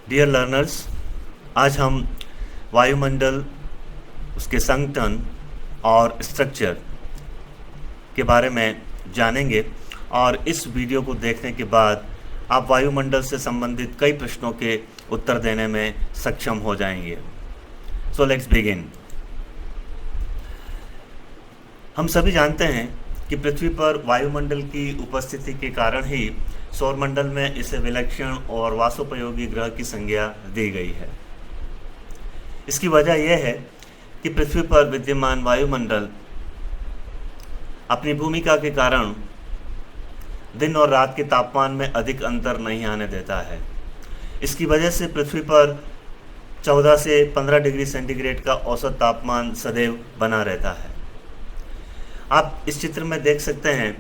Dear learners, आज हम वायुमंडल, उसके संगठन और स्ट्रक्चर के बारे में जानेंगे और इस वीडियो को देखने के बाद आप वायुमंडल से संबंधित कई प्रश्नों के उत्तर देने में सक्षम हो जाएंगे। So let's begin. हम सभी जानते हैं कि पृथ्वी पर वायुमंडल की उपस्थिति के कारण ही सौरमंडल में इसे विलक्षण और वासोपयोगी ग्रह की संज्ञा दी गई है। इसकी वजह यह है कि पृथ्वी पर विद्यमान वायुमंडल अपनी भूमिका के कारण दिन और रात के तापमान में अधिक अंतर नहीं आने देता है। इसकी वजह से पृथ्वी पर 14 से 15 डिग्री सेंटीग्रेड का औसत तापमान सदैव बना रहता है। आप इस चित्र में देख सकते हैं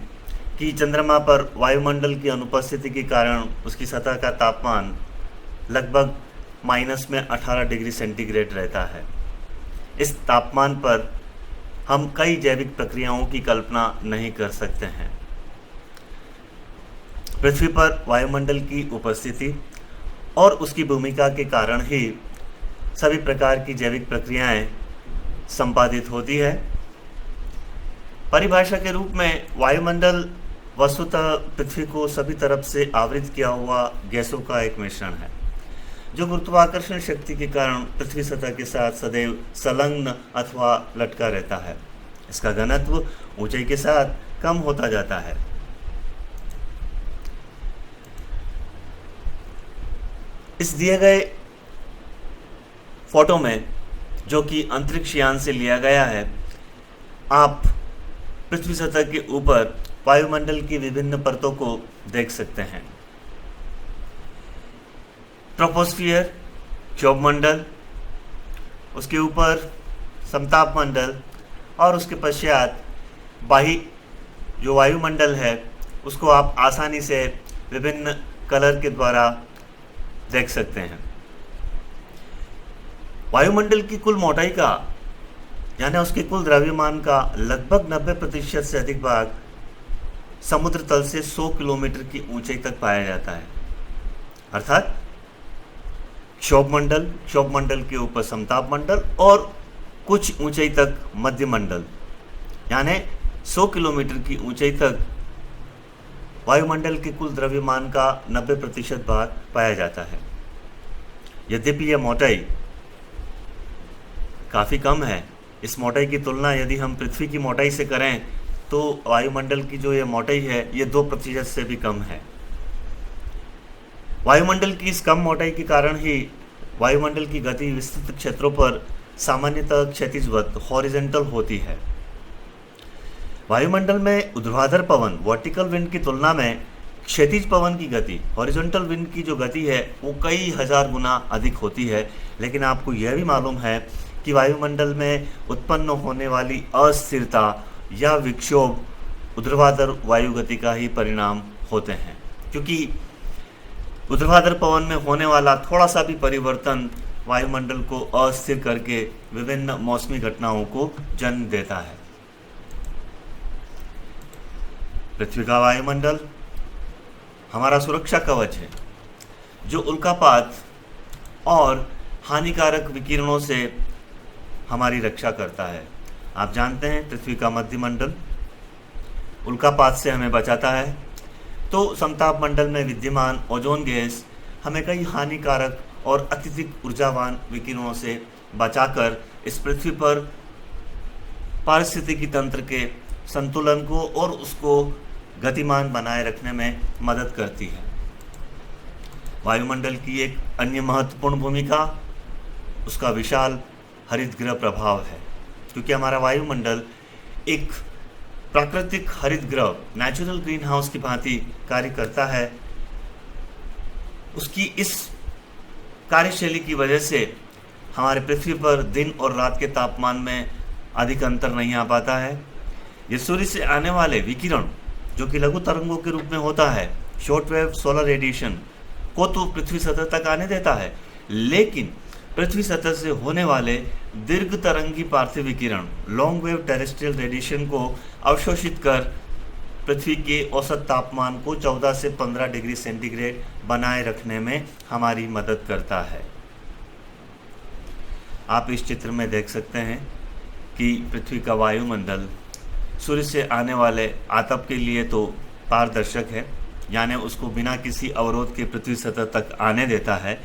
कि चंद्रमा पर वायुमंडल की अनुपस्थिति के कारण उसकी सतह का तापमान लगभग -18 डिग्री सेंटीग्रेड रहता है। इस तापमान पर हम कई जैविक प्रक्रियाओं की कल्पना नहीं कर सकते हैं। पृथ्वी पर वायुमंडल की उपस्थिति और उसकी भूमिका के कारण ही सभी प्रकार की जैविक प्रक्रियाएं संपादित होती है। परिभाषा के रूप में वायुमंडल वस्तुतः पृथ्वी को सभी तरफ से आवृत किया हुआ गैसों का एक मिश्रण है, जो गुरुत्वाकर्षण शक्ति के कारण पृथ्वी सतह के साथ सदैव संलग्न अथवा लटका रहता है। इसका घनत्व ऊंचाई के साथ कम होता जाता है। इस दिए गए फोटो में, जो कि अंतरिक्ष यान से लिया गया है, आप पृथ्वी सतह के ऊपर वायुमंडल की विभिन्न परतों को देख सकते हैं। ट्रोपोस्फियर, क्षोभमंडल, उसके ऊपर समताप मंडल और उसके पश्चात बाह्य जो वायुमंडल है उसको आप आसानी से विभिन्न कलर के द्वारा देख सकते हैं। वायुमंडल की कुल मोटाई का यानी उसके कुल द्रव्यमान का लगभग 90% से अधिक भाग समुद्र तल से 100 किलोमीटर की ऊंचाई तक पाया जाता है। अर्थात क्षोभमंडल, क्षोभमंडल के ऊपर समताप मंडल और कुछ ऊंचाई तक मध्यमंडल, यानी 100 किलोमीटर की ऊंचाई तक वायुमंडल के कुल द्रव्यमान का 90% भाग पाया जाता है। यद्यपि यह मोटाई काफ़ी कम है। इस मोटाई की तुलना यदि हम पृथ्वी की मोटाई से करें तो वायुमंडल की जो ये मोटाई है ये 2% से भी कम है। वायुमंडल की इस कम मोटाई के कारण ही वायुमंडल की गति विस्तृत क्षेत्रों पर सामान्यतः क्षैतिजवत हॉरिजॉन्टल होती है। वायुमंडल में ऊर्ध्वाधर पवन वर्टिकल विंड की तुलना में क्षैतिज पवन की गति हॉरिजॉन्टल विंड की जो गति है वो कई हजार गुना अधिक होती है। लेकिन आपको यह भी मालूम है कि वायुमंडल में उत्पन्न होने वाली अस्थिरता या विक्षोभ ऊर्ध्वाधर वायु गति का ही परिणाम होते हैं, क्योंकि ऊर्ध्वाधर पवन में होने वाला थोड़ा सा भी परिवर्तन वायुमंडल को अस्थिर करके विभिन्न मौसमी घटनाओं को जन्म देता है। पृथ्वी का वायुमंडल हमारा सुरक्षा कवच है, जो उल्कापात और हानिकारक विकिरणों से हमारी रक्षा करता है। आप जानते हैं पृथ्वी का मध्यमंडल उल्कापात से हमें बचाता है, तो समताप मंडल में विद्यमान ओजोन गैस हमें कई हानिकारक और अत्यधिक ऊर्जावान विकिरणों से बचाकर इस पृथ्वी पर पारिस्थितिकी तंत्र के संतुलन को और उसको गतिमान बनाए रखने में मदद करती है। वायुमंडल की एक अन्य महत्वपूर्ण भूमिका उसका विशाल हरितगृह प्रभाव है, क्योंकि हमारा वायुमंडल एक प्राकृतिक हरितगृह नेचुरल ग्रीन हाउस की भांति कार्य करता है। उसकी इस कार्यशैली की वजह से हमारे पृथ्वी पर दिन और रात के तापमान में अधिक अंतर नहीं आ पाता है। ये सूर्य से आने वाले विकिरण, जो कि लघु तरंगों के रूप में होता है, शॉर्ट वेव सोलर रेडिएशन को तो पृथ्वी सतह तक आने देता है, लेकिन पृथ्वी सतह से होने वाले दीर्घ तरंगी पार्थिव विकिरण लॉन्ग वेव टेरेस्ट्रियल रेडिएशन को अवशोषित कर पृथ्वी के औसत तापमान को 14 से 15 डिग्री सेंटीग्रेड बनाए रखने में हमारी मदद करता है। आप इस चित्र में देख सकते हैं कि पृथ्वी का वायुमंडल सूर्य से आने वाले आतप के लिए तो पारदर्शक है, यानी उसको बिना किसी अवरोध के पृथ्वी सतह तक आने देता है।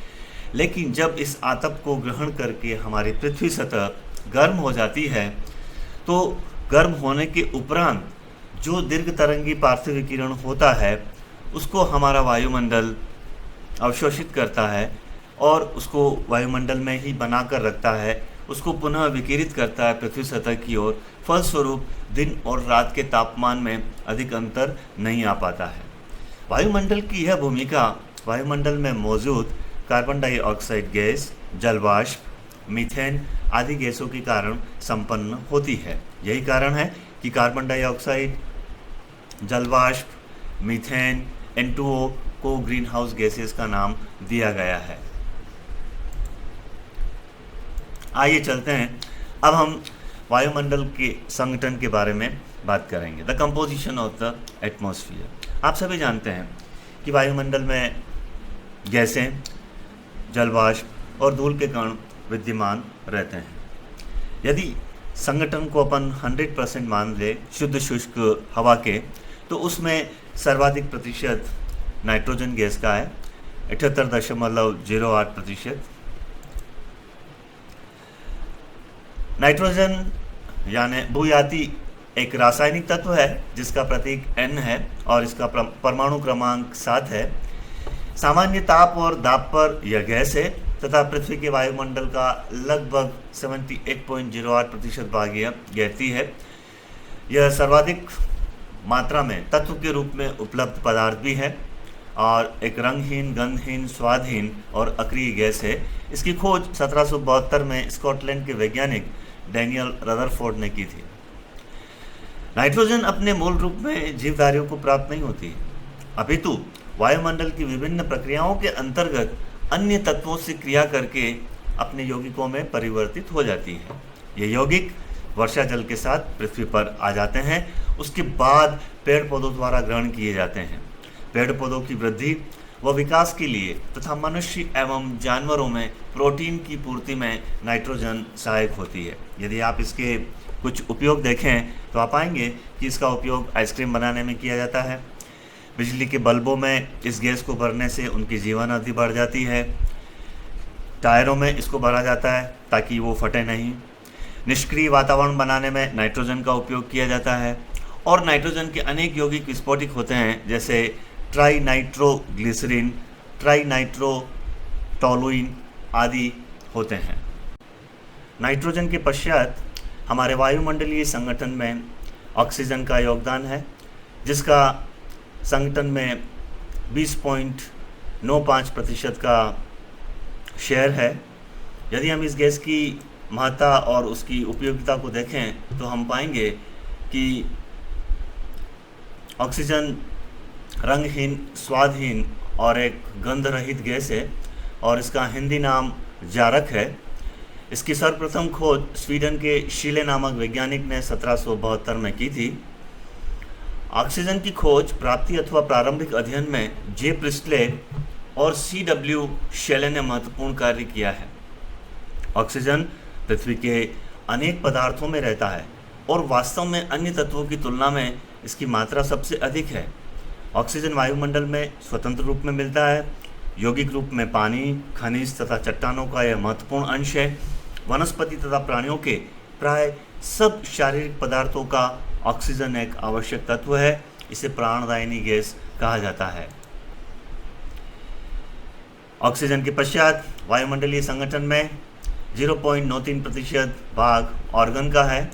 लेकिन जब इस आतप को ग्रहण करके हमारी पृथ्वी सतह गर्म हो जाती है, तो गर्म होने के उपरांत जो दीर्घ तरंगी पार्थिव विकिरण होता है उसको हमारा वायुमंडल अवशोषित करता है और उसको वायुमंडल में ही बनाकर रखता है, उसको पुनः विकिरित करता है पृथ्वी सतह की ओर। फलस्वरूप दिन और रात के तापमान में अधिक अंतर नहीं आ पाता है। वायुमंडल की यह भूमिका वायुमंडल में मौजूद कार्बन डाइऑक्साइड गैस, जलवाष्प, मीथेन आदि गैसों के कारण संपन्न होती है। यही कारण है कि कार्बन डाइऑक्साइड, जलवाष्प, मीथेन, N2O को ग्रीन हाउस गैसेस का नाम दिया गया है। आइए चलते हैं, अब हम वायुमंडल के संगठन के बारे में बात करेंगे। The composition of the atmosphere. आप सभी जानते हैं कि वायुमंडल में गैसें, जलवाष्प और धूल के कण विद्यमान रहते हैं। यदि संगठन को अपन 100% मान ले शुद्ध शुष्क हवा के, तो उसमें सर्वाधिक प्रतिशत नाइट्रोजन गैस का है, 78.08%। नाइट्रोजन यानी भूयाती एक रासायनिक तत्व है जिसका प्रतीक N है और इसका परमाणु क्रमांक 7 है। सामान्य ताप और दाब पर यह गैस है तथा पृथ्वी के वायुमंडल का लगभग 78.08% भाग यह घेरती है। यह सर्वाधिक मात्रा में तत्व के रूप में उपलब्ध पदार्थ भी है और एक रंगहीन, गंधहीन, स्वादहीन और अक्रिय गैस है। इसकी खोज 1772 में स्कॉटलैंड के वैज्ञानिक डैनियल रदरफोर्ड ने की थी। नाइट्रोजन अपने मूल रूप में जीवधारियों को प्राप्त नहीं होती, अपितु वायुमंडल की विभिन्न प्रक्रियाओं के अंतर्गत अन्य तत्वों से क्रिया करके अपने यौगिकों में परिवर्तित हो जाती है। ये यौगिक वर्षा जल के साथ पृथ्वी पर आ जाते हैं, उसके बाद पेड़ पौधों द्वारा ग्रहण किए जाते हैं। पेड़ पौधों की वृद्धि व विकास के लिए तथा मनुष्य एवं जानवरों में प्रोटीन की पूर्ति में नाइट्रोजन सहायक होती है। यदि आप इसके कुछ उपयोग देखें तो आप पाएंगे कि इसका उपयोग आइसक्रीम बनाने में किया जाता है। बिजली के बल्बों में इस गैस को भरने से उनकी जीवन अवधि बढ़ जाती है। टायरों में इसको भरा जाता है ताकि वो फटे नहीं। निष्क्रिय वातावरण बनाने में नाइट्रोजन का उपयोग किया जाता है और नाइट्रोजन के अनेक यौगिक विस्फोटक होते हैं, जैसे ट्राई नाइट्रोग्लिसरीन, ट्राई नाइट्रोटोलुइन आदि होते हैं। नाइट्रोजन के पश्चात हमारे वायुमंडलीय संगठन में ऑक्सीजन का योगदान है, जिसका संगठन में 20.95% का शेयर है। यदि हम इस गैस की महत्ता और उसकी उपयोगिता को देखें तो हम पाएंगे कि ऑक्सीजन रंगहीन, स्वादहीन और एक गंध रहित गैस है और इसका हिंदी नाम जारक है। इसकी सर्वप्रथम खोज स्वीडन के शीले नामक वैज्ञानिक ने 1772 में की थी। ऑक्सीजन की खोज, प्राप्ति अथवा प्रारंभिक अध्ययन में जे प्रिस्टले और C.W. शेले ने महत्वपूर्ण कार्य किया है। ऑक्सीजन पृथ्वी के अनेक पदार्थों में रहता है और वास्तव में अन्य तत्वों की तुलना में इसकी मात्रा सबसे अधिक है। ऑक्सीजन वायुमंडल में स्वतंत्र रूप में मिलता है। यौगिक रूप में पानी, खनिज तथा चट्टानों का यह महत्वपूर्ण अंश है। वनस्पति तथा प्राणियों के प्राय सब शारीरिक पदार्थों का ऑक्सीजन एक आवश्यक तत्व है। इसे प्राणदायिनी गैस कहा जाता है। ऑक्सीजन के पश्चात वायुमंडलीय संगठन में 0.93% भाग ऑर्गन का है।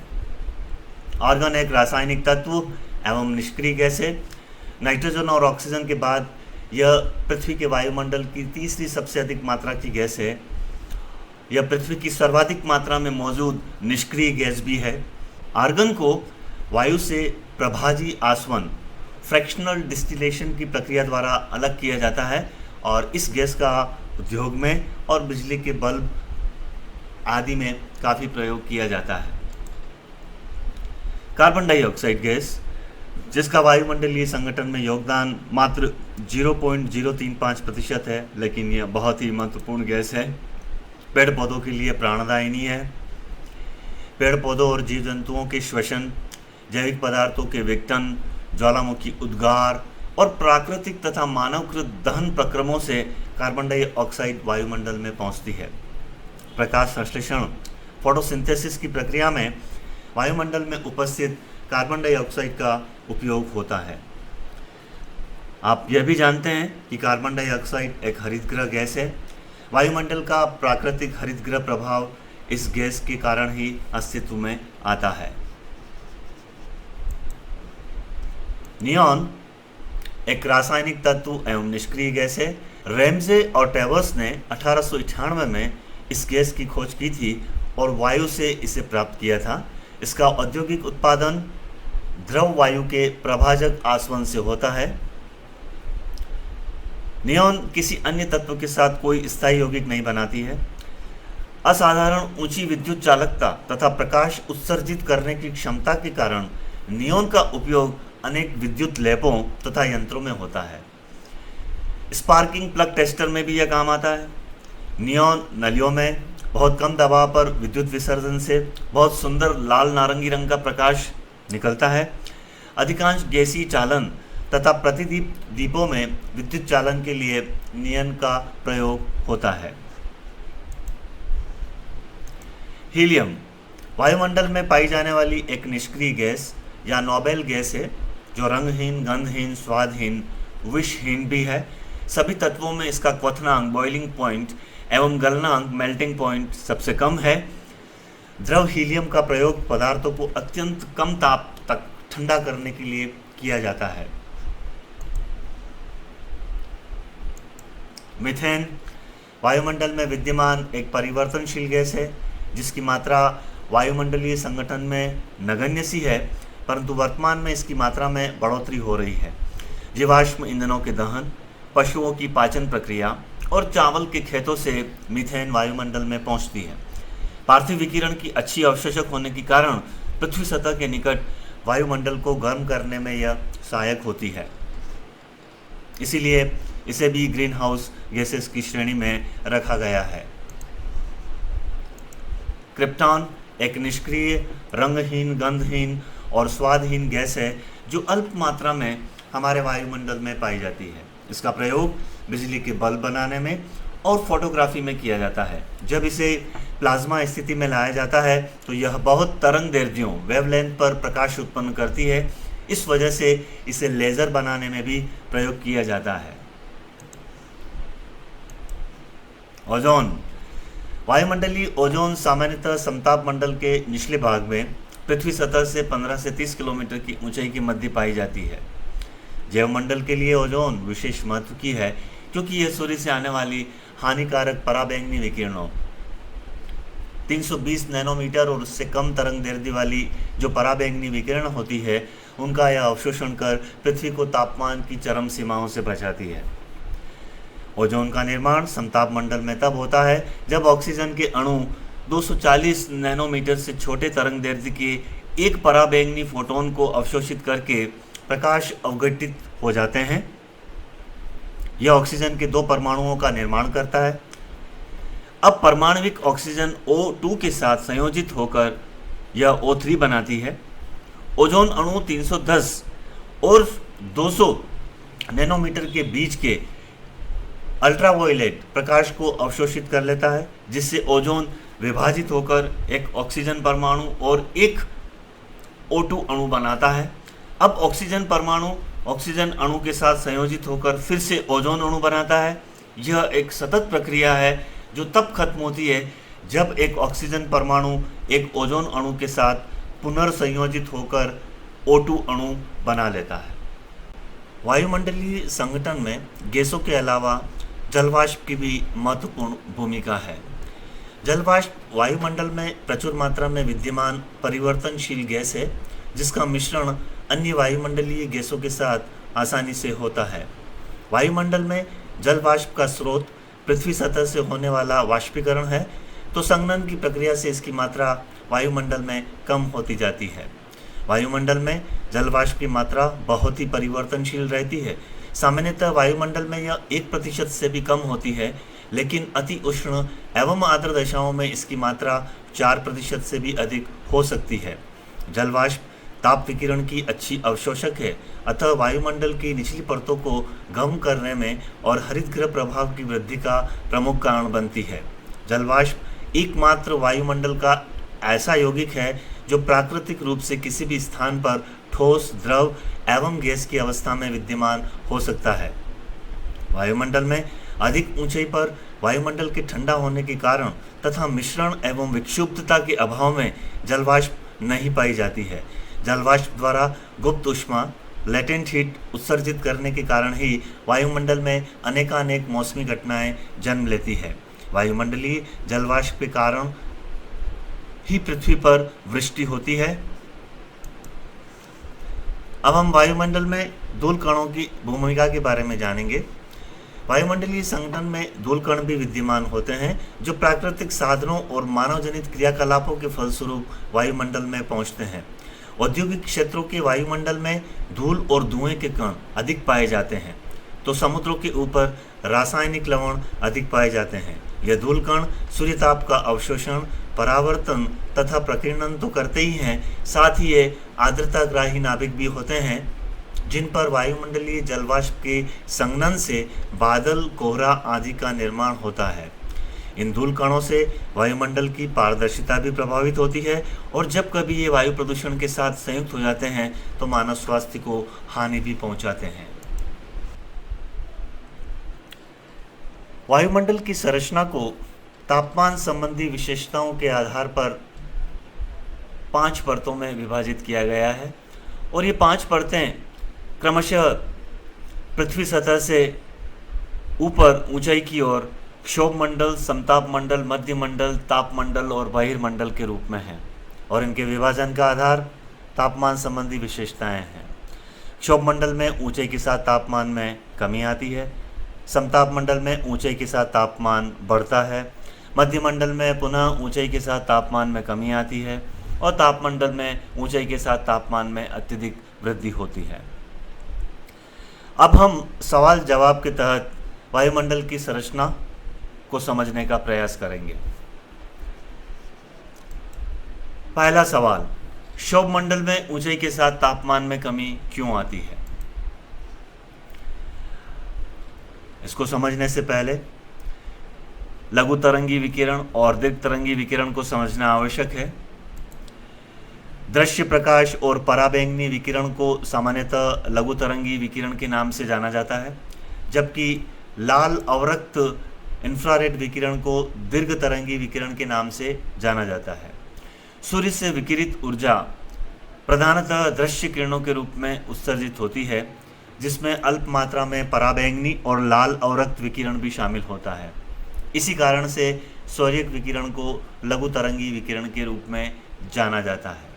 ऑर्गन एक रासायनिक तत्व एवं निष्क्रिय गैस है। नाइट्रोजन और ऑक्सीजन के बाद यह पृथ्वी के वायुमंडल की तीसरी सबसे अधिक मात्रा की गैस है। यह पृथ्वी की सर्वाधिक मात्रा में मौजूद निष्क्रिय गैस भी है। आर्गन को वायु से प्रभाजी आसवन, फ्रैक्शनल डिस्टिलेशन की प्रक्रिया द्वारा अलग किया जाता है और इस गैस का उद्योग में और बिजली के बल्ब आदि में काफ़ी प्रयोग किया जाता है। कार्बन डाइऑक्साइड गैस जिसका वायुमंडलीय संगठन में योगदान मात्र 0.035% है, लेकिन यह बहुत ही महत्वपूर्ण गैस है। पेड़ पौधों के लिए प्राणदायिनी है। पेड़ पौधों और जीव जंतुओं के श्वसन, जैविक पदार्थों के विघटन, ज्वालामुखी उद्गार और प्राकृतिक तथा मानवकृत दहन प्रक्रमों से कार्बन डाइऑक्साइड वायुमंडल में पहुंचती है। प्रकाश संश्लेषण फोटोसिंथेसिस की प्रक्रिया में वायुमंडल में उपस्थित कार्बन डाइऑक्साइड का उपयोग होता है। आप यह भी जानते हैं कि कार्बन डाइऑक्साइड एक हरितगृह गैस है। वायुमंडल का प्राकृतिक हरितगृह प्रभाव इस गैस के कारण ही अस्तित्व में आता है। नियॉन एक रासायनिक तत्व एवं निष्क्रिय गैस है। रैमजे और टेवर्स ने 1898 में इस गैस की खोज की थी और वायु से इसे प्राप्त किया था। इसका औद्योगिक उत्पादन द्रव वायु के प्रभाजक आसवन से होता है। नियॉन किसी अन्य तत्व के साथ कोई स्थायी यौगिक नहीं बनाती है। असाधारण ऊंची विद्युत चालकता तथा प्रकाश उत्सर्जित करने की क्षमता के कारण नियॉन का उपयोग अनेक विद्युत लैंपों तथा यंत्रों में होता है। स्पार्किंग प्लग टेस्टर में भी यह काम आता है। नियॉन नलियों में बहुत कम दबाव पर विद्युत विसर्जन से बहुत सुंदर लाल नारंगी रंग का प्रकाश निकलता है। अधिकांश गैसीय चालन तथा प्रतिदीप दीपों में विद्युत चालन के लिए नियॉन का प्रयोग होता है। हीलियम वायुमंडल में पाई जाने वाली एक निष्क्रिय गैस या नोबेल गैस है, जो रंगहीन, गंधहीन, स्वादहीन, विषहीन भी है। सभी तत्वों में इसका क्वथनांक बॉइलिंग पॉइंट एवं गलनांक मेल्टिंग पॉइंट सबसे कम है। द्रव हीलियम का प्रयोग पदार्थों को अत्यंत कम ताप तक ठंडा करने के लिए किया जाता है। मीथेन वायुमंडल में विद्यमान एक परिवर्तनशील गैस है, जिसकी मात्रा वायुमंडलीय संगठन में नगण्य सी है, परंतु वर्तमान में इसकी मात्रा में बढ़ोतरी हो रही है। जीवाश्म ईंधनों के दहन, पशुओं की पाचन प्रक्रिया और चावल के खेतों से मीथेन वायुमंडल में पहुंचती है। पार्थिव विकिरण की अच्छी अवशोषक होने के कारण पृथ्वी सतह के निकट वायुमंडल को गर्म करने में यह सहायक होती है। इसीलिए इसे भी ग्रीन हाउस गैसेस की श्रेणी में रखा गया है। क्रिप्टॉन एक निष्क्रिय, रंगहीन, गंधहीन और स्वादहीन गैस है, जो अल्प मात्रा में हमारे वायुमंडल में पाई जाती है। इसका प्रयोग बिजली के बल्ब बनाने में और फोटोग्राफी में किया जाता है। जब इसे प्लाज्मा स्थिति में लाया जाता है तो यह बहुत तरंगदैर्ध्यों वेवलेंथ पर प्रकाश उत्पन्न करती है। इस वजह से इसे लेजर बनाने में भी प्रयोग किया जाता है। ओजोन वायुमंडलीय ओजोन सामान्यतः समताप मंडल के निचले भाग में पृथ्वी सतह से 15 से 30 किलोमीटर की ऊंचाई के मध्य पाई जाती है। जैवमंडल के लिए ओजोन विशेष महत्व की है, क्योंकि यह सूर्य से आने वाली हानिकारक पराबैंगनी विकिरणों 320 नैनोमीटर और उससे कम तरंगदैर्ध्य वाली जो पराबैंगनी विकिरण होती है, उनका यह अवशोषण कर पृथ्वी को तापमान की चरम सीमाओं से बचाती है। ओजोन का निर्माण समताप मंडल में तब होता है जब ऑक्सीजन के अणु 240 नैनोमीटर से छोटे तरंगदैर्ध्य के एक पराबैंगनी फोटोन को अवशोषित करके प्रकाश अवघटित हो जाते हैं। यह ऑक्सीजन के 2 परमाणुओं का निर्माण करता है। अब परमाणविक ऑक्सीजन O2 के साथ संयोजित होकर यह O3 बनाती है। ओजोन अणु 310 और 200 नैनोमीटर के बीच के अल्ट्रावायलेट प्रकाश को अवशोषित कर लेता है, जिससे ओजोन विभाजित होकर एक ऑक्सीजन परमाणु और एक O2 अणु बनाता है। अब ऑक्सीजन परमाणु ऑक्सीजन अणु के साथ संयोजित होकर फिर से ओजोन अणु बनाता है। यह एक सतत प्रक्रिया है जो तब खत्म होती है जब एक ऑक्सीजन परमाणु एक ओजोन अणु के साथ पुनर्संयोजित होकर O2 अणु बना लेता है। वायुमंडलीय संगठन में गैसों के अलावा जलवाष्प की भी महत्वपूर्ण भूमिका है। जलवाष्प वायुमंडल में प्रचुर मात्रा में विद्यमान परिवर्तनशील गैस है, जिसका मिश्रण अन्य वायुमंडलीय गैसों के साथ आसानी से होता है। वायुमंडल में जलवाष्प का स्रोत पृथ्वी सतह से होने वाला वाष्पीकरण है, तो संघनन की प्रक्रिया से इसकी मात्रा वायुमंडल में कम होती जाती है। वायुमंडल में जल वाष्प की मात्रा बहुत ही परिवर्तनशील रहती है। सामान्यतः वायुमंडल में यह 1% से भी कम होती है, लेकिन अति उष्ण एवं आर्द्र दशाओं में इसकी मात्रा 4% से भी अधिक हो सकती है। जल वाष्प ताप विकिरण की अच्छी अवशोषक है, अतः वायुमंडल की निचली परतों को गर्म करने में और हरितगृह प्रभाव की वृद्धि का प्रमुख कारण बनती है। जल वाष्प एकमात्र वायुमंडल का ऐसा यौगिक है जो प्राकृतिक रूप से किसी भी स्थान पर ठोस, द्रव एवं गैस की अवस्था में विद्यमान हो सकता है। वायुमंडल में अधिक ऊंचाई पर वायुमंडल के ठंडा होने के कारण तथा मिश्रण एवं विक्षुब्धता के अभाव में जल वाष्प नहीं पाई जाती है। जल वाष्प द्वारा गुप्त ऊष्मा, लेटेंट हीट उत्सर्जित करने के कारण ही वायुमंडल में अनेकानेक मौसमी घटनाएं जन्म लेती है। वायुमंडलीय जल वाष्प के कारण ही पृथ्वी पर वृष्टि होती है। अब हम वायुमंडल में धूल कणों की भूमिका के बारे में जानेंगे। वायुमंडलीय संघटन में धूल कण भी विद्यमान होते हैं, जो प्राकृतिक साधनों और मानवजनित क्रियाकलापों के फलस्वरूप वायुमंडल में पहुंचते हैं। औद्योगिक क्षेत्रों के वायुमंडल में धूल और धुएं के कण अधिक पाए जाते हैं, तो समुद्रों के ऊपर रासायनिक लवण अधिक पाए जाते हैं। यह धूल कण सूर्यताप का अवशोषण, परावर्तन तथा प्रकीर्णन तो करते ही हैं, साथ ही ये आर्द्रताग्राही नाभिक भी होते हैं, जिन पर वायुमंडलीय जलवाष्प के संघनन से बादल, कोहरा आदि का निर्माण होता है। इन धूल कणों से वायुमंडल की पारदर्शिता भी प्रभावित होती है, और जब कभी ये वायु प्रदूषण के साथ संयुक्त हो जाते हैं तो मानव स्वास्थ्य को हानि भी पहुंचाते हैं। वायुमंडल की संरचना को तापमान संबंधी विशेषताओं के आधार पर 5 परतों में विभाजित किया गया है, और ये 5 परतें क्रमशः पृथ्वी सतह से ऊपर ऊंचाई की ओर क्षोभ मंडल, समताप मंडल, मध्य मंडल, ताप मंडल और बहिर्मंडल के रूप में है, और इनके विभाजन का आधार तापमान संबंधी विशेषताएं हैं। क्षोभ मंडल में ऊंचाई के साथ तापमान में कमी आती है, समताप मंडल में ऊंचाई के साथ तापमान बढ़ता है, मध्य मंडल में पुनः ऊंचाई के साथ तापमान में कमी आती है, और तापमंडल में ऊंचाई के साथ तापमान में अत्यधिक वृद्धि होती है। अब हम सवाल जवाब के तहत वायुमंडल की संरचना को समझने का प्रयास करेंगे। पहला सवाल, क्षोभ मंडल में ऊंचाई के साथ तापमान में कमी क्यों आती है? इसको समझने से पहले लघु तरंगी विकिरण और दीर्घ तरंगी विकिरण को समझना आवश्यक है। दृश्य प्रकाश और पराबैंगनी विकिरण को सामान्यतः लघु तरंगी विकिरण के नाम से जाना जाता है, जबकि लाल अवरक्त इंफ्रारेड विकिरण को दीर्घ तरंगी विकिरण के नाम से जाना जाता है। सूर्य से विकिरित ऊर्जा प्रधानतः दृश्य किरणों के रूप में उत्सर्जित होती है, जिसमें अल्प मात्रा में पराबैंगनी और लाल अवरक्त विकिरण भी शामिल होता है। इसी कारण से सौर्यक विकिरण को लघु तरंगी विकिरण के रूप में जाना जाता है।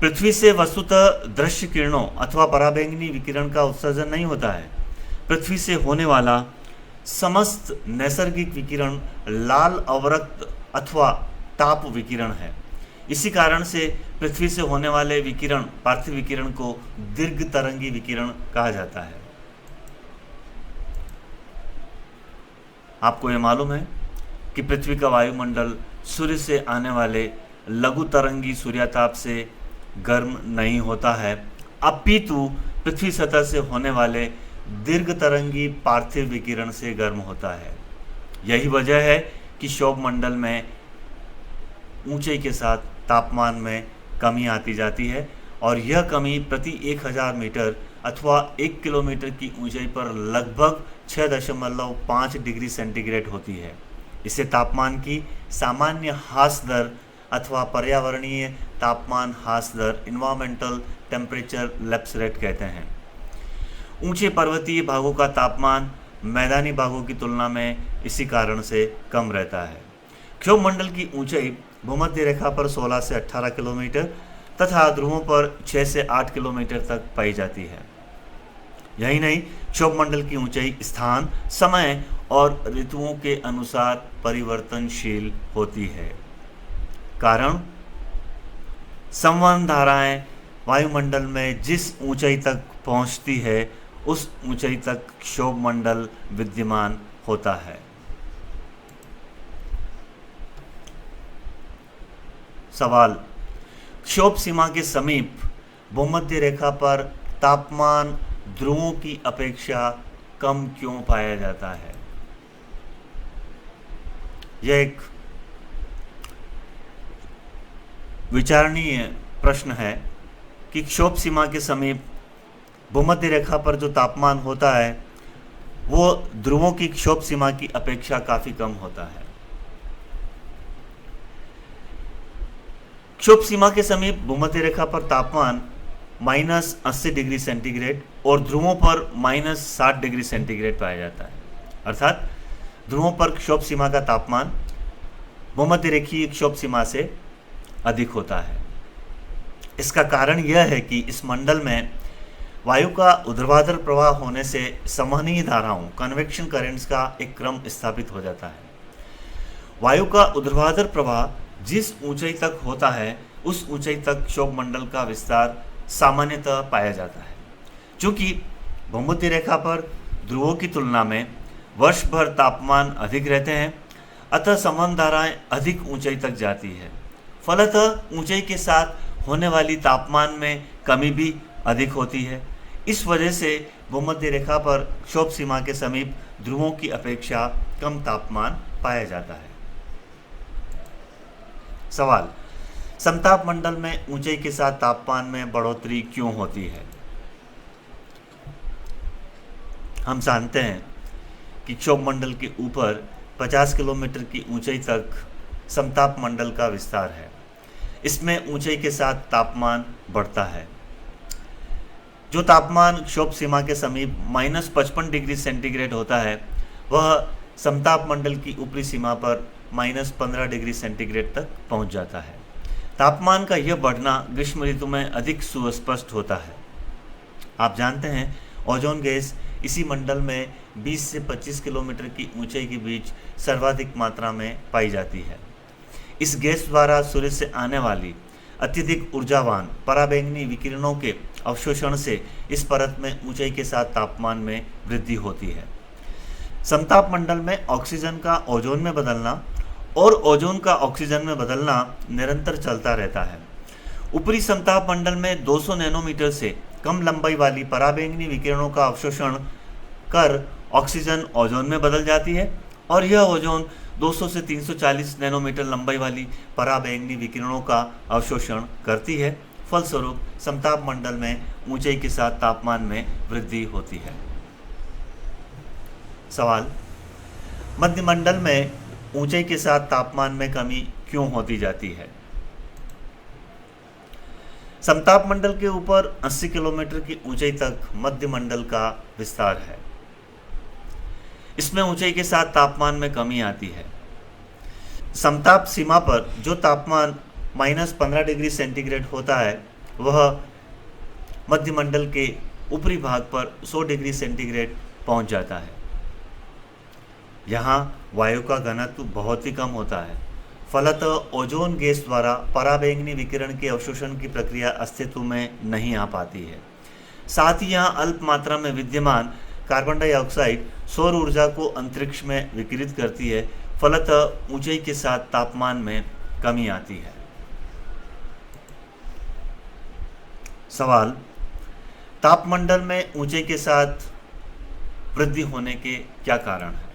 पृथ्वी से वस्तुतः दृश्य किरणों अथवा पराबैंगनी विकिरण का उत्सर्जन नहीं होता है। पृथ्वी से होने वाला समस्त नैसर्गिक विकिरण लाल अवरक्त अथवा ताप विकिरण है। इसी कारण से पृथ्वी से होने वाले विकिरण, पार्थिव विकिरण को दीर्घ तरंगी विकिरण कहा जाता है। आपको यह मालूम है कि पृथ्वी का वायुमंडल सूर्य से आने वाले लघु तरंगी सूर्यताप से गर्म नहीं होता है, अपितु पृथ्वी सतह से होने वाले दीर्घ तरंगी पार्थिव विकिरण से गर्म होता है। यही वजह है कि क्षोभ मंडल में ऊंचाई के साथ तापमान में कमी आती जाती है, और यह कमी प्रति 1000 मीटर अथवा 1 किलोमीटर की ऊंचाई पर लगभग 6.5 डिग्री सेंटीग्रेड होती है। इसे तापमान की सामान्य ह्रास दर अथवा पर्यावरणीय तापमान ह्रास दर, इन्वायरमेंटल टेम्परेचर लैप्स रेट कहते हैं। ऊंचे पर्वतीय भागों का तापमान मैदानी भागों की तुलना में इसी कारण से कम रहता है। क्षोभ मंडल की ऊंचाई भूमध्य रेखा पर 16 से 18 किलोमीटर तथा ध्रुवों पर 6 से 8 किलोमीटर तक पाई जाती है। यही नहीं, क्षोभ मंडल की ऊंचाई स्थान, समय और ऋतुओं के अनुसार परिवर्तनशील होती है। कारण संवहन धाराएं वायुमंडल में जिस ऊंचाई तक पहुंचती है उस ऊंचाई तक क्षोभ मंडल विद्यमान होता है। सवाल, क्षोभ सीमा के समीप भूमध्य रेखा पर तापमान ध्रुवों की अपेक्षा कम क्यों पाया जाता है? यह एक विचारणीय प्रश्न है कि क्षोभ सीमा के समीप भूमध्य रेखा पर जो तापमान होता है वो ध्रुवों की क्षोभ सीमा की अपेक्षा काफ़ी कम होता है। क्षोभ सीमा के समीप भूमध्य रेखा पर तापमान -80 डिग्री सेंटीग्रेड और ध्रुवों पर -60 डिग्री सेंटीग्रेड पाया जाता है। अर्थात ध्रुवों पर क्षोभ सीमा का तापमान भूमध्य रेखीय क्षोभ सीमा से अधिक होता है। इसका कारण यह है कि इस मंडल में वायु का ऊर्ध्वाधर प्रवाह होने से संवहनीय धाराओं कन्वेक्शन करेंट्स का एक क्रम स्थापित हो जाता है। वायु का ऊर्ध्वाधर प्रवाह जिस ऊंचाई तक होता है उस ऊंचाई तक क्षोभ मंडल का विस्तार सामान्यतः पाया जाता है। चूँकि भूमध्य रेखा पर ध्रुवों की तुलना में वर्ष भर तापमान अधिक रहते हैं, अतः संवहन धाराएं अधिक ऊंचाई तक जाती है। फलतः ऊंचाई के साथ होने वाली तापमान में कमी भी अधिक होती है। इस वजह से भूमध्य रेखा पर क्षोभ सीमा के समीप ध्रुवों की अपेक्षा कम तापमान पाया जाता है। सवाल, समताप मंडल में ऊंचाई के साथ तापमान में बढ़ोतरी क्यों होती है? हम जानते हैं कि क्षोभ मंडल के ऊपर 50 किलोमीटर की ऊंचाई तक समताप मंडल का विस्तार है। इसमें ऊंचाई के साथ तापमान बढ़ता है। जो तापमान क्षोभ सीमा के समीप -55 डिग्री सेंटीग्रेड होता है वह समताप मंडल की ऊपरी सीमा पर -15 डिग्री सेंटीग्रेड तक पहुंच जाता है। तापमान का यह बढ़ना ग्रीष्म ऋतु में अधिक सुस्पष्ट होता है। आप जानते हैं ओजोन गैस इसी मंडल में 20 से 25 किलोमीटर की ऊंचाई के बीच सर्वाधिक मात्रा में पाई जाती है। इस गैस द्वारा सूर्य से आने वाली अत्यधिक ऊर्जावान पराबैंगनी विकिरणों के अवशोषण से इस परत में ऊंचाई के साथ तापमान में वृद्धि होती है। समताप मंडल में ऑक्सीजन का ओजोन में बदलना और ओजोन का ऑक्सीजन में बदलना निरंतर चलता रहता है। ऊपरी समताप मंडल में 200 नैनोमीटर से कम लंबाई वाली पराबैंगनी विकिरणों का अवशोषण कर ऑक्सीजन ओजोन में बदल जाती है और यह ओजोन 200 से 340 नैनोमीटर लंबाई वाली पराबैंगनी विकिरणों का अवशोषण करती है। फलस्वरूप समताप मंडल में ऊंचाई के साथ तापमान में वृद्धि होती है। सवाल, मध्य मंडल में ऊंचाई के साथ तापमान में कमी क्यों होती जाती है? समताप मंडल के ऊपर 80 किलोमीटर की ऊंचाई तक मध्य मंडल का विस्तार है। इसमें ऊंचाई के साथ तापमान में कमी आती है। समताप सीमा पर जो तापमान -15 डिग्री सेंटीग्रेड होता है वह मध्य मंडल के ऊपरी भाग पर 100 डिग्री सेंटीग्रेड पहुंच जाता है। यहाँ वायु का घनत्व बहुत ही कम होता है। फलतः ओजोन गैस द्वारा पराबैंगनी विकिरण के अवशोषण की प्रक्रिया अस्तित्व में नहीं आ पाती है। साथ ही यहाँ अल्प मात्रा में विद्यमान कार्बन डाइऑक्साइड सौर ऊर्जा को अंतरिक्ष में विकिरित करती है। फलतः ऊंचाई के साथ तापमान में कमी आती है। सवाल, तापमंडल में ऊंचाई के साथ वृद्धि होने के क्या कारण है?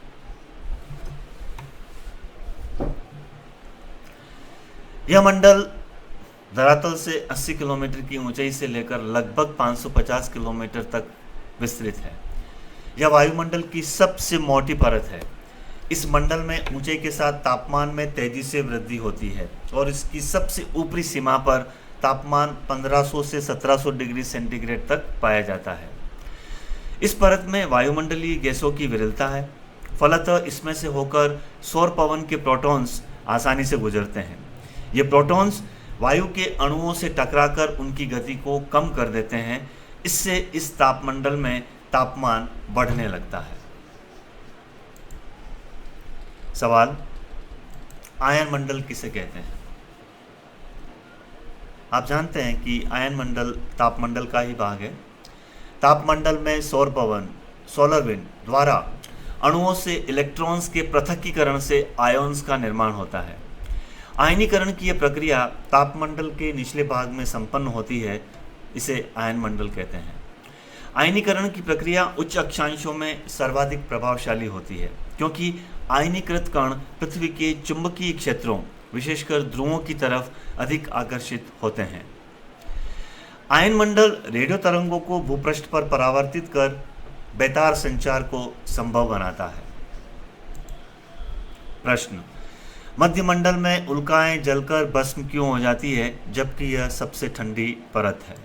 यह मंडल धरातल से 80 किलोमीटर की ऊंचाई से लेकर लगभग 550 किलोमीटर तक विस्तृत है। यह वायुमंडल की सबसे मोटी परत है। इस मंडल में ऊंचाई के साथ तापमान में तेजी से वृद्धि होती है और इसकी सबसे ऊपरी सीमा पर तापमान 1500 से 1700 डिग्री सेंटीग्रेड तक पाया जाता है। इस परत में वायुमंडलीय गैसों की विरलता है। फलतः इसमें से होकर सौर पवन के प्रोटॉन्स आसानी से गुजरते हैं। ये प्रोटॉन्स वायु के अणुओं से टकराकर उनकी गति को कम कर देते हैं। इससे इस तापमंडल में तापमान बढ़ने लगता है। सवाल, आयन मंडल किसे कहते हैं? आप जानते हैं कि आयनमंडल तापमंडल का ही भाग है। तापमंडल में सौर पवन, सोलर विंड द्वारा अणुओं से इलेक्ट्रॉन्स के पृथक्कीकरण से आयन्स का निर्माण होता है। आयनीकरण की यह प्रक्रिया तापमंडल के निचले भाग में संपन्न होती है, इसे आयनमंडल कहते हैं। आयनीकरण की प्रक्रिया उच्च अक्षांशों में सर्वाधिक प्रभावशाली होती है, क्योंकि आयनीकृत कण पृथ्वी के चुंबकीय क्षेत्रों, विशेषकर ध्रुवों की तरफ अधिक आकर्षित होते हैं। आयनमंडल रेडियो तरंगों को भूपृष्ठ पर परावर्तित कर बेतार संचार को संभव बनाता है। प्रश्न: मध्यमंडल में उल्काएं जलकर भस्म क्यों हो जाती है, जबकि यह सबसे ठंडी परत है?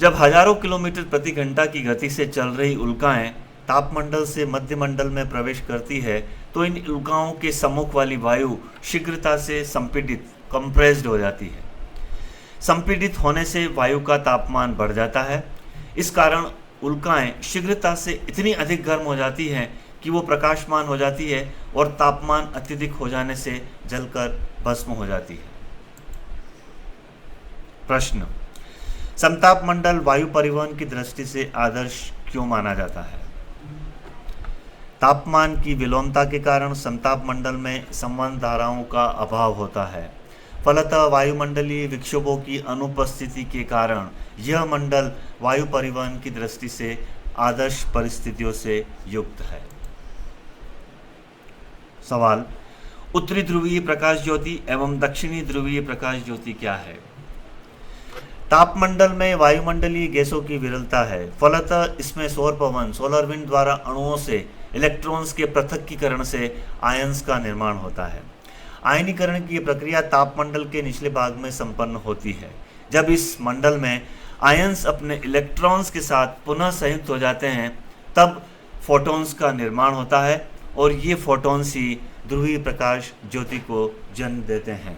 जब हजारों किलोमीटर प्रति घंटा की गति से चल रही उल्काएं तापमंडल से मध्यमंडल में प्रवेश करती है, तो इन उल्काओं के सम्मुख वाली वायु शीघ्रता से संपीड़ित, कंप्रेस्ड हो जाती है। संपीड़ित होने से वायु का तापमान बढ़ जाता है। इस कारण उल्काएं शीघ्रता से इतनी अधिक गर्म हो जाती हैं कि वो प्रकाशमान हो जाती है और तापमान अत्यधिक हो जाने से जलकर भस्म हो जाती है। प्रश्न: समताप मंडल वायु परिवहन की दृष्टि से आदर्श क्यों माना जाता है? तापमान की विलोमता के कारण समताप मंडल में संवहन धाराओं का अभाव होता है। फलतः वायुमंडलीय विक्षोभों की अनुपस्थिति के कारण यह मंडल वायु परिवहन की दृष्टि से आदर्श परिस्थितियों से युक्त है। सवाल: उत्तरी ध्रुवीय प्रकाश ज्योति एवं दक्षिणी ध्रुवीय प्रकाश ज्योति क्या है? तापमंडल में वायुमंडलीय गैसों की विरलता है, फलतः इसमें सौर पवन, सोलर विंड द्वारा अणुओं से इलेक्ट्रॉन्स के पृथक्कीकरण से आयन्स का निर्माण होता है। आयनीकरण की प्रक्रिया तापमंडल के निचले भाग में संपन्न होती है। जब इस मंडल में आयन्स अपने इलेक्ट्रॉन्स के साथ पुनः संयुक्त हो जाते हैं, तब फोटॉन्स का निर्माण होता है और ये फोटॉन्स ही ध्रुवीय प्रकाश ज्योति को जन्म देते हैं।